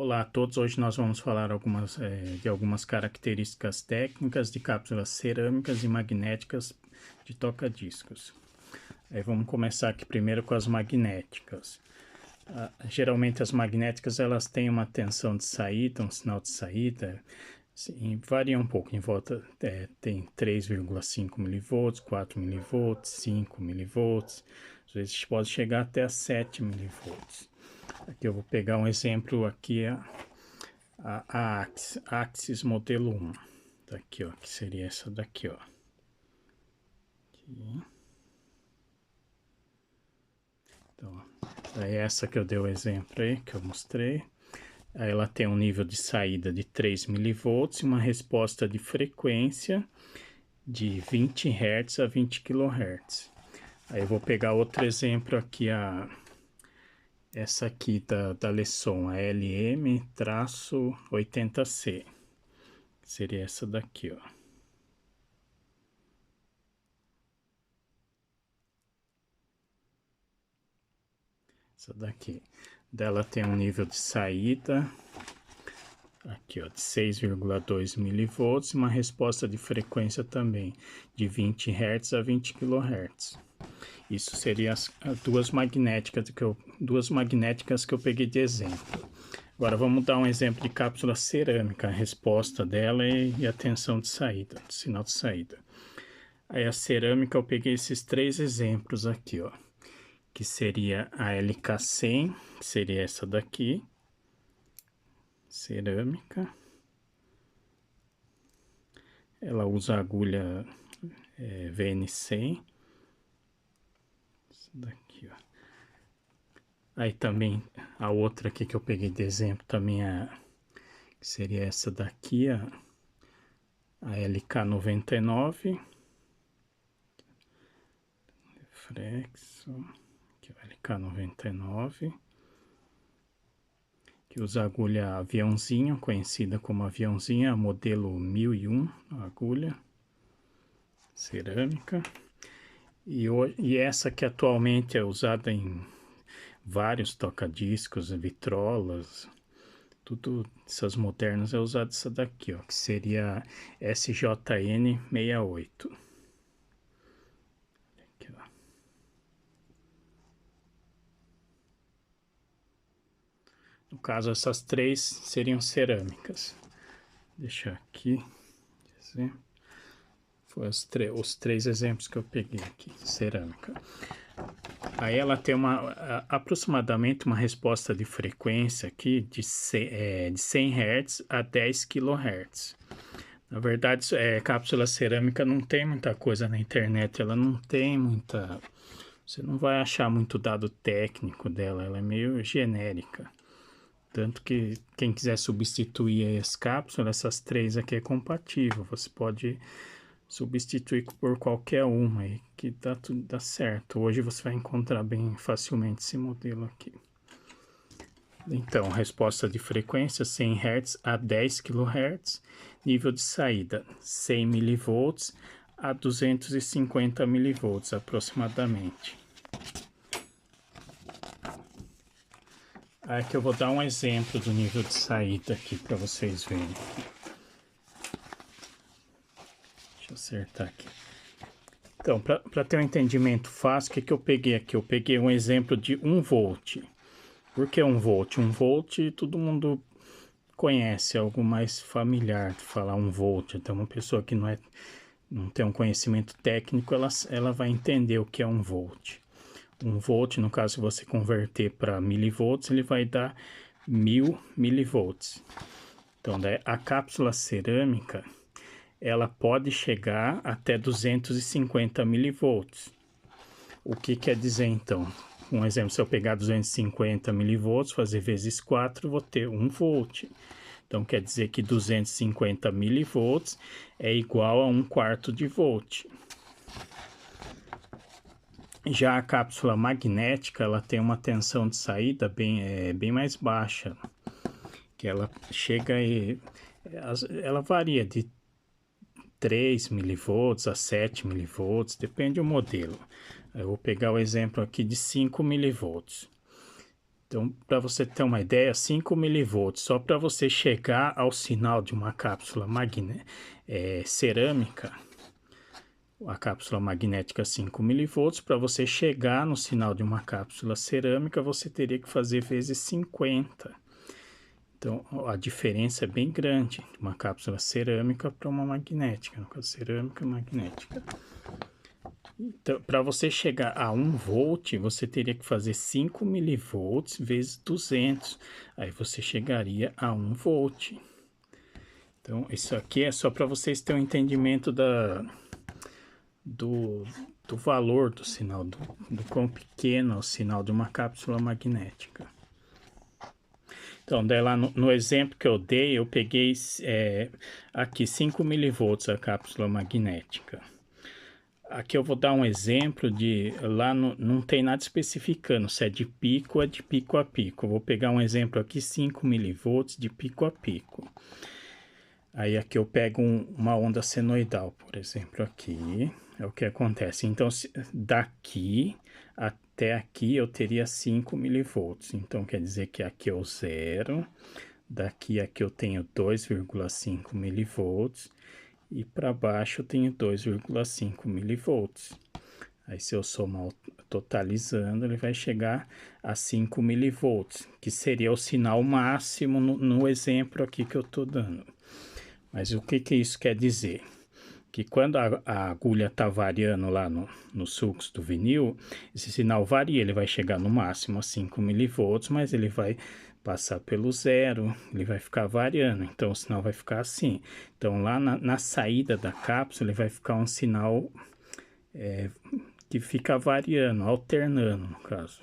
Olá a todos, hoje nós vamos falar de algumas características técnicas de cápsulas cerâmicas e magnéticas de toca-discos. Vamos começar aqui primeiro com as magnéticas. Geralmente as magnéticas elas têm uma tensão de saída, um sinal de saída, varia um pouco, em volta tem 3,5 mV, 4 mV, 5 mV, às vezes pode chegar até a 7 mV. Aqui eu vou pegar um exemplo aqui, a Axis modelo 1, daqui ó, que seria essa daqui ó. Aqui. Então, é essa que eu dei o exemplo aí, que eu mostrei. Aí ela tem um nível de saída de 3 mV e uma resposta de frequência de 20 Hz a 20 kHz. Aí eu vou pegar outro exemplo aqui, essa aqui da Lesson, a LM-80C, seria essa daqui, ó. Essa daqui. Dela tem um nível de saída, aqui ó, de 6,2 mV e uma resposta de frequência também de 20 Hz a 20 kHz. Isso seria as duas magnéticas que eu peguei de exemplo. Agora vamos dar um exemplo de cápsula cerâmica, a resposta dela e a tensão de saída, sinal de saída. Aí a cerâmica eu peguei esses três exemplos aqui, ó, que seria a LK100, que seria essa daqui, cerâmica. Ela usa agulha VN100, essa daqui, ó. Aí também a outra aqui que eu peguei de exemplo também que seria essa daqui, a LK99, reflexo, aqui o LK99, que usa agulha aviãozinho, conhecida como aviãozinha, modelo 1001, a agulha cerâmica. E essa que atualmente é usada em vários toca-discos, vitrolas, tudo essas modernas é usado essa daqui, ó, que seria SJN68. Aqui, ó. No caso, essas três seriam cerâmicas. Deixa aqui. Foi os três exemplos que eu peguei aqui, cerâmica. Aí ela tem aproximadamente uma resposta de frequência aqui de 100 Hz a 10 kHz. Na verdade, cápsula cerâmica não tem muita coisa na internet, ela não tem muita... Você não vai achar muito dado técnico dela, ela é meio genérica. Tanto que quem quiser substituir as cápsulas, essas três aqui é compatível, você pode substituir por qualquer uma aí, que dá certo. Hoje você vai encontrar bem facilmente esse modelo aqui. Então, resposta de frequência 100 Hz a 10 kHz, nível de saída 100 mV a 250 mV aproximadamente. Aqui eu vou dar um exemplo do nível de saída aqui para vocês verem. Deixa eu acertar aqui. Então, para ter um entendimento fácil, o que eu peguei aqui? Eu peguei um exemplo de 1 volt. Por que 1 volt? 1 volt todo mundo conhece, é algo mais familiar de falar 1 volt. Então, uma pessoa que não tem um conhecimento técnico, ela vai entender o que é 1 volt. 1 volt, no caso, se você converter para milivolts, ele vai dar 1000 milivolts. Então, a cápsula cerâmica, ela pode chegar até 250 milivolts. O que quer dizer, então? Um exemplo, se eu pegar 250 milivolts, fazer vezes 4, vou ter 1 volt. Então, quer dizer que 250 milivolts é igual a 1/4 de volt. Já a cápsula magnética, ela tem uma tensão de saída bem mais baixa, que ela chega ela varia de 3 mV a 7 mV, depende do modelo. Eu vou pegar o exemplo aqui de 5 mV. Então, para você ter uma ideia, 5 milivolts, só para você chegar ao sinal de uma cápsula cerâmica, a cápsula magnética 5 milivolts, para você chegar no sinal de uma cápsula cerâmica, você teria que fazer vezes 50. Então, a diferença é bem grande de uma cápsula cerâmica para uma magnética, no caso, cerâmica magnética. Então, para você chegar a 1 volt, você teria que fazer 5 milivolts vezes 200. Aí você chegaria a 1 volt. Então, isso aqui é só para vocês terem um entendimento do valor do sinal, do quão pequeno é o sinal de uma cápsula magnética. Então, daí lá no exemplo que eu dei, eu peguei aqui 5 milivolts a cápsula magnética. Aqui eu vou dar um exemplo de, lá não tem nada especificando se é de pico ou é de pico a pico. Eu vou pegar um exemplo aqui, 5 milivolts de pico a pico. Aí aqui eu pego uma onda senoidal, por exemplo, aqui, é o que acontece. Então, daqui até aqui eu teria 5 milivolts. Então, quer dizer que aqui é o zero, daqui a aqui eu tenho 2,5 milivolts. E para baixo eu tenho 2,5 milivolts. Aí se eu somar totalizando, ele vai chegar a 5 milivolts, que seria o sinal máximo no exemplo aqui que eu estou dando. Mas o que isso quer dizer? Que quando a agulha está variando lá nos sulcos do vinil, esse sinal varia, ele vai chegar no máximo a 5 milivolts, mas ele vai passar pelo zero, ele vai ficar variando, então o sinal vai ficar assim. Então lá na saída da cápsula ele vai ficar um sinal que fica variando, alternando no caso.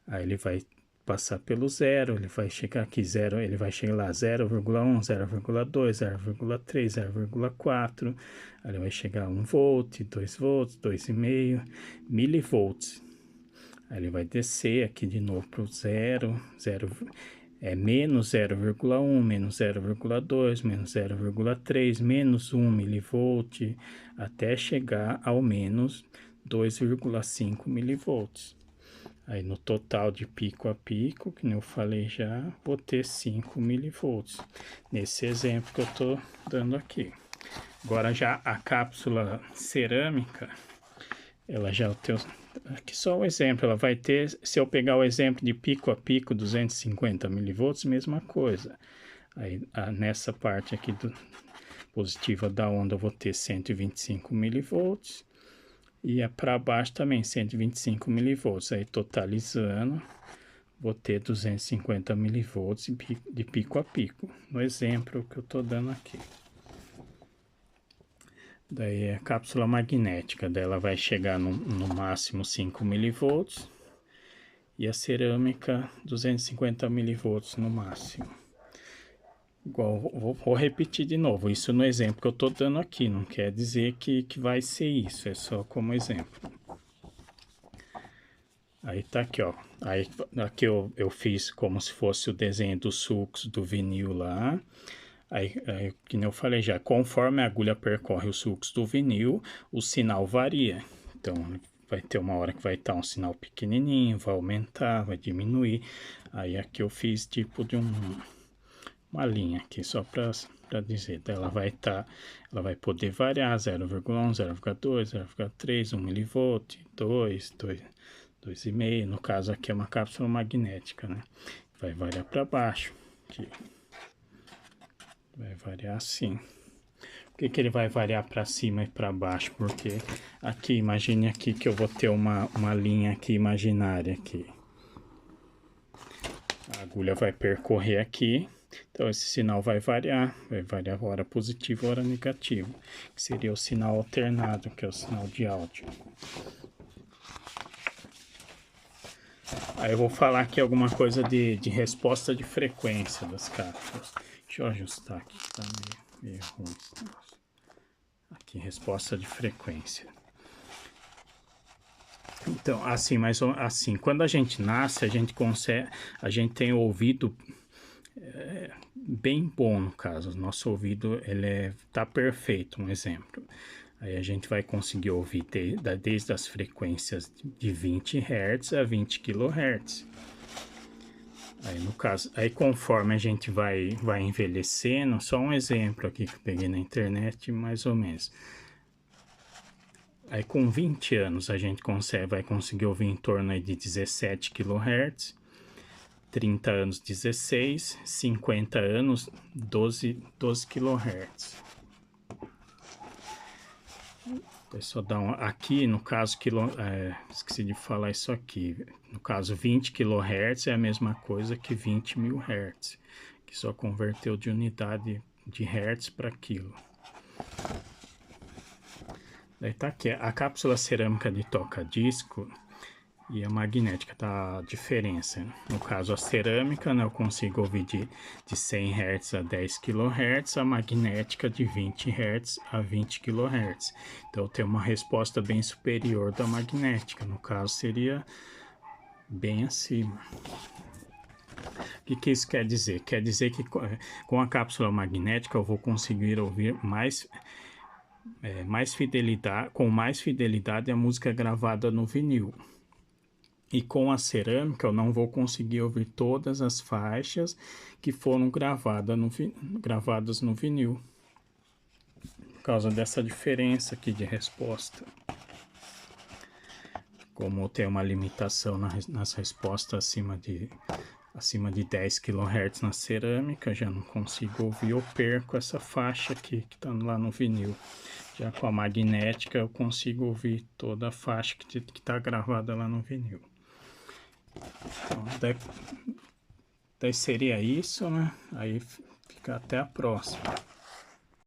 Aí ele vai passar pelo zero, ele vai chegar aqui zero, ele vai chegar lá 0,1, 0,2, 0,3, 0,4, aí ele vai chegar a 1 volt, 2 volts, 2,5 milivolts. Aí ele vai descer aqui de novo para o zero, menos 0,1, menos 0,2, menos 0,3, menos 1 milivolt, até chegar ao menos 2,5 milivolts. Aí no total de pico a pico, que eu falei já, vou ter 5 milivolts. Nesse exemplo que eu estou dando aqui. Agora já a cápsula cerâmica, ela já tem... Aqui só o exemplo, ela vai ter, se eu pegar o exemplo de pico a pico, 250 milivolts, mesma coisa. Aí nessa parte aqui positiva da onda eu vou ter 125 milivolts. E para baixo também 125 milivolts. Aí totalizando, vou ter 250 milivolts de pico a pico, no exemplo que eu estou dando aqui. Daí a cápsula magnética dela vai chegar no máximo 5 milivolts e a cerâmica 250 milivolts no máximo. Igual, vou repetir de novo, isso no exemplo que eu estou dando aqui, não quer dizer que vai ser isso, é só como exemplo. Aí tá aqui, ó, aí aqui eu fiz como se fosse o desenho dos sulcos do vinil lá. Aí, que nem eu falei já, conforme a agulha percorre os sulcos do vinil, o sinal varia. Então, vai ter uma hora que vai estar um sinal pequenininho, vai aumentar, vai diminuir. Aí aqui eu fiz tipo de uma linha aqui, só para dizer. Então, ela vai poder variar 0,1, 0,2, 0,3, 1 milivolt, 2, 2,5. No caso aqui é uma cápsula magnética, né? Vai variar para baixo, aqui. Vai variar assim. Por que ele vai variar para cima e para baixo? Porque aqui, imagine aqui que eu vou ter uma linha aqui imaginária aqui. A agulha vai percorrer aqui. Então esse sinal vai variar hora positivo, hora negativo. Que seria o sinal alternado, que é o sinal de áudio. Aí eu vou falar aqui alguma coisa de resposta de frequência das cápsulas. Deixa eu ajustar aqui, tá meio ruim esse negócio. Aqui, resposta de frequência. Então, assim, mas assim, quando a gente nasce, a gente tem o ouvido bem bom, no caso. Nosso ouvido, tá perfeito, um exemplo. Aí a gente vai conseguir ouvir desde as frequências de 20 Hz a 20 kHz. Aí no caso, aí conforme a gente vai envelhecendo, só um exemplo aqui que eu peguei na internet, mais ou menos. Aí com 20 anos a gente vai conseguir ouvir em torno aí de 17 kHz, 30 anos 16, 50 anos 12 kHz. É só dar aqui no caso, esqueci de falar isso aqui, no caso 20 kHz é a mesma coisa que 20.000 Hz, que só converteu de unidade de Hertz para quilo. Daí tá aqui, a cápsula cerâmica de toca-disco e a magnética, tá a diferença. No caso, a cerâmica, né, eu consigo ouvir de 100 Hz a 10 kHz, a magnética de 20 Hz a 20 kHz. Então, eu tenho uma resposta bem superior da magnética, no caso, seria bem acima. O que isso quer dizer? Quer dizer que com a cápsula magnética eu vou conseguir ouvir com mais fidelidade a música gravada no vinil. E com a cerâmica eu não vou conseguir ouvir todas as faixas que foram gravadas no vinil. Por causa dessa diferença aqui de resposta. Como tem uma limitação nas respostas acima de 10 kHz na cerâmica, já não consigo ouvir, eu perco essa faixa aqui que está lá no vinil. Já com a magnética eu consigo ouvir toda a faixa que está gravada lá no vinil. Então, daí seria isso, né? Aí fica até a próxima.